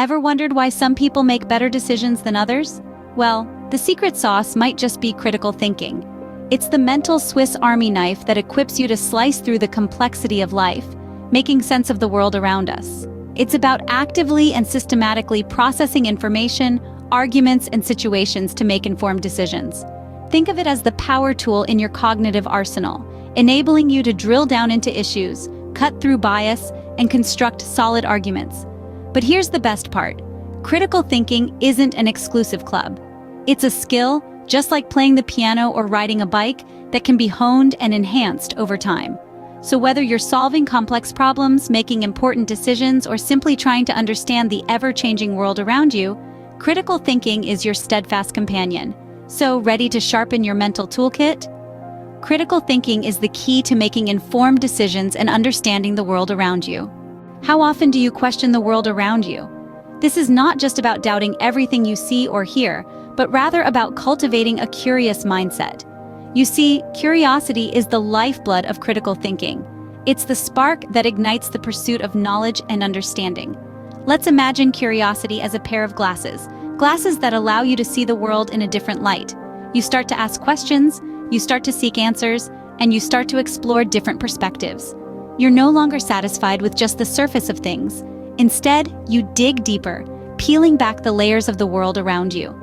Ever wondered why some people make better decisions than others? Well, the secret sauce might just be critical thinking. It's the mental Swiss Army knife that equips you to slice through the complexity of life, making sense of the world around us. It's about actively and systematically processing information, arguments, and situations to make informed decisions. Think of it as the power tool in your cognitive arsenal, enabling you to drill down into issues, cut through bias, and construct solid arguments. But here's the best part. Critical thinking isn't an exclusive club. It's a skill, just like playing the piano or riding a bike, that can be honed and enhanced over time. So whether you're solving complex problems, making important decisions, or simply trying to understand the ever-changing world around you, critical thinking is your steadfast companion. So, ready to sharpen your mental toolkit? Critical thinking is the key to making informed decisions and understanding the world around you. How often do you question the world around you? This is not just about doubting everything you see or hear, but rather about cultivating a curious mindset. You see, curiosity is the lifeblood of critical thinking. It's the spark that ignites the pursuit of knowledge and understanding. Let's imagine curiosity as a pair of glasses that allow you to see the world in a different light. You start to ask questions, you start to seek answers, and you start to explore different perspectives. You're no longer satisfied with just the surface of things. Instead, you dig deeper, peeling back the layers of the world around you.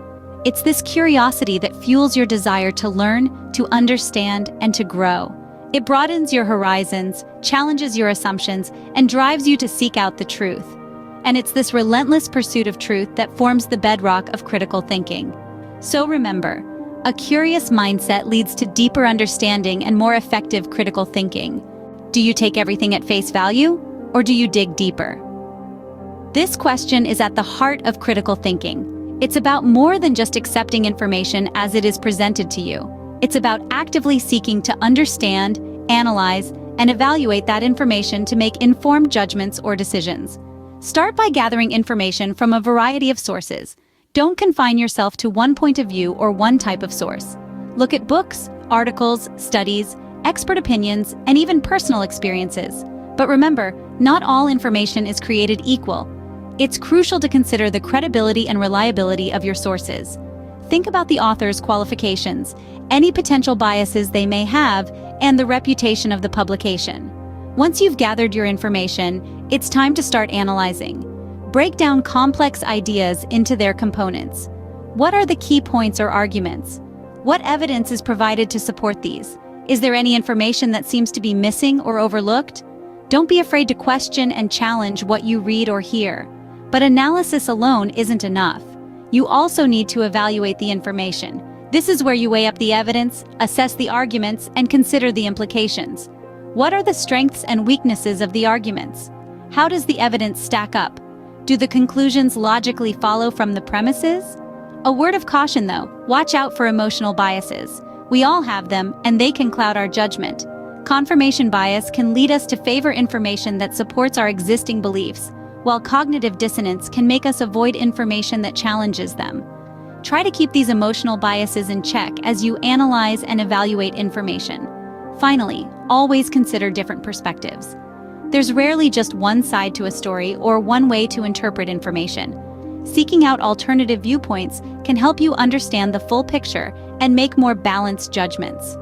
It's this curiosity that fuels your desire to learn, to understand, and to grow. It broadens your horizons, challenges your assumptions, and drives you to seek out the truth. And it's this relentless pursuit of truth that forms the bedrock of critical thinking. So remember, a curious mindset leads to deeper understanding and more effective critical thinking. Do you take everything at face value, or do you dig deeper? This question is at the heart of critical thinking. It's about more than just accepting information as it is presented to you. It's about actively seeking to understand, analyze, and evaluate that information to make informed judgments or decisions. Start by gathering information from a variety of sources. Don't confine yourself to one point of view or one type of source. Look at books, articles, studies, expert opinions, and even personal experiences. But remember, not all information is created equal. It's crucial to consider the credibility and reliability of your sources. Think about the author's qualifications, any potential biases they may have, and the reputation of the publication. Once you've gathered your information, it's time to start analyzing. Break down complex ideas into their components. What are the key points or arguments? What evidence is provided to support these? Is there any information that seems to be missing or overlooked? Don't be afraid to question and challenge what you read or hear. But analysis alone isn't enough. You also need to evaluate the information. This is where you weigh up the evidence, assess the arguments, and consider the implications. What are the strengths and weaknesses of the arguments? How does the evidence stack up? Do the conclusions logically follow from the premises? A word of caution though, watch out for emotional biases. We all have them, and they can cloud our judgment. Confirmation bias can lead us to favor information that supports our existing beliefs, while cognitive dissonance can make us avoid information that challenges them. Try to keep these emotional biases in check as you analyze and evaluate information. Finally, always consider different perspectives. There's rarely just one side to a story or one way to interpret information. Seeking out alternative viewpoints can help you understand the full picture and make more balanced judgments.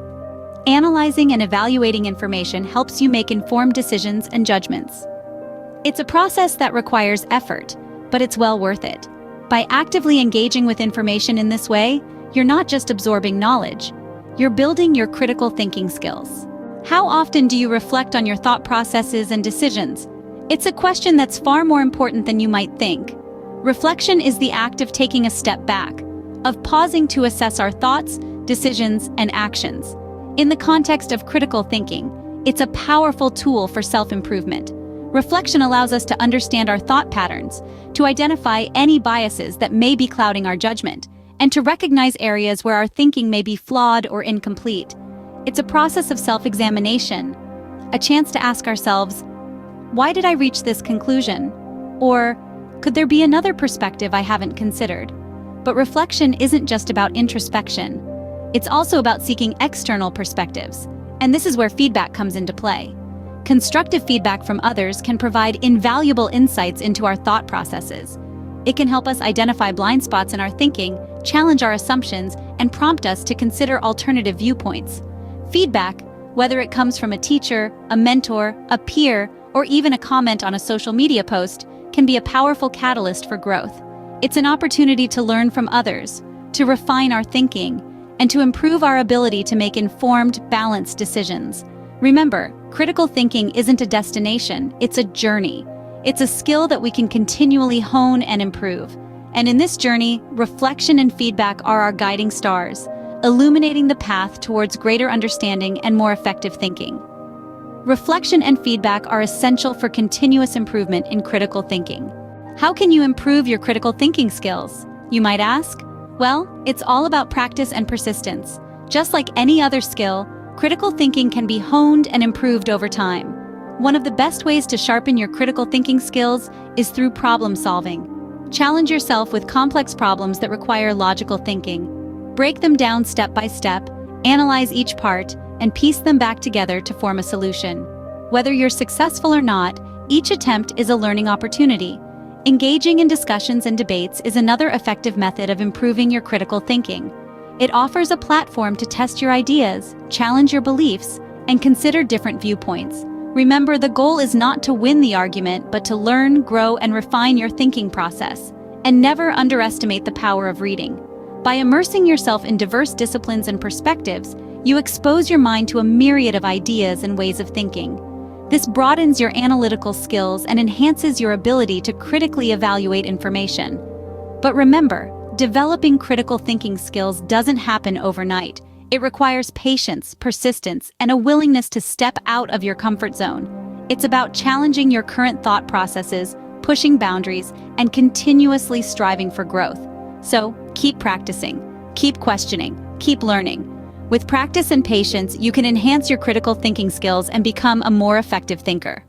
Analyzing and evaluating information helps you make informed decisions and judgments. It's a process that requires effort, but it's well worth it. By actively engaging with information in this way, you're not just absorbing knowledge, you're building your critical thinking skills. How often do you reflect on your thought processes and decisions? It's a question that's far more important than you might think. Reflection is the act of taking a step back, of pausing to assess our thoughts, decisions, and actions. In the context of critical thinking, it's a powerful tool for self-improvement. Reflection allows us to understand our thought patterns, to identify any biases that may be clouding our judgment, and to recognize areas where our thinking may be flawed or incomplete. It's a process of self-examination, a chance to ask ourselves, why did I reach this conclusion? Or, could there be another perspective I haven't considered? But reflection isn't just about introspection. It's also about seeking external perspectives, and this is where feedback comes into play. Constructive feedback from others can provide invaluable insights into our thought processes. It can help us identify blind spots in our thinking, challenge our assumptions, and prompt us to consider alternative viewpoints. Feedback, whether it comes from a teacher, a mentor, a peer, or even a comment on a social media post, can be a powerful catalyst for growth. It's an opportunity to learn from others, to refine our thinking, and to improve our ability to make informed, balanced decisions. Remember, critical thinking isn't a destination, it's a journey. It's a skill that we can continually hone and improve. And in this journey, reflection and feedback are our guiding stars, illuminating the path towards greater understanding and more effective thinking. Reflection and feedback are essential for continuous improvement in critical thinking. How can you improve your critical thinking skills, you might ask? Well, it's all about practice and persistence. Just like any other skill, critical thinking can be honed and improved over time. One of the best ways to sharpen your critical thinking skills is through problem solving. Challenge yourself with complex problems that require logical thinking. Break them down step by step, analyze each part, and piece them back together to form a solution. Whether you're successful or not, each attempt is a learning opportunity. Engaging in discussions and debates is another effective method of improving your critical thinking. It offers a platform to test your ideas, challenge your beliefs, and consider different viewpoints. Remember, the goal is not to win the argument, but to learn, grow, and refine your thinking process. And never underestimate the power of reading. By immersing yourself in diverse disciplines and perspectives, you expose your mind to a myriad of ideas and ways of thinking. This broadens your analytical skills and enhances your ability to critically evaluate information. But remember, developing critical thinking skills doesn't happen overnight. It requires patience, persistence, and a willingness to step out of your comfort zone. It's about challenging your current thought processes, pushing boundaries, and continuously striving for growth. So, keep practicing, keep questioning, keep learning. With practice and patience, you can enhance your critical thinking skills and become a more effective thinker.